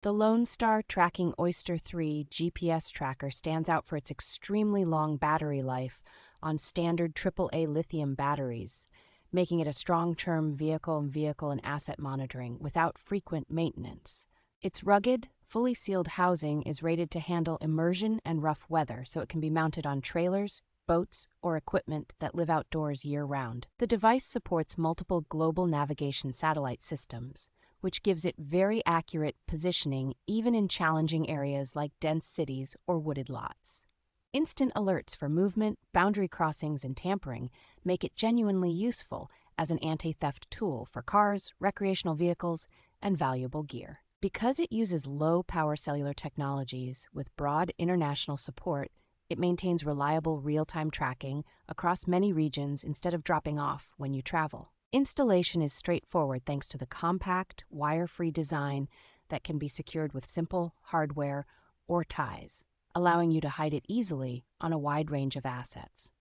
The LoneStar tracking Oyster3 GPS tracker stands out for its extremely long battery life on standard AAA lithium batteries, making it a strong-term vehicle and asset monitoring without frequent maintenance. Its rugged, fully sealed housing is rated to handle immersion and rough weather, so it can be mounted on trailers, boats, or equipment that live outdoors year-round. The device supports multiple global navigation satellite systems, which gives it very accurate positioning even in challenging areas like dense cities or wooded lots. Instant alerts for movement, boundary crossings, and tampering make it genuinely useful as an anti-theft tool for cars, recreational vehicles, and valuable gear. Because it uses low-power cellular technologies with broad international support, it maintains reliable real-time tracking across many regions instead of dropping off when you travel. Installation is straightforward thanks to the compact, wire-free design that can be secured with simple hardware or ties, allowing you to hide it easily on a wide range of assets.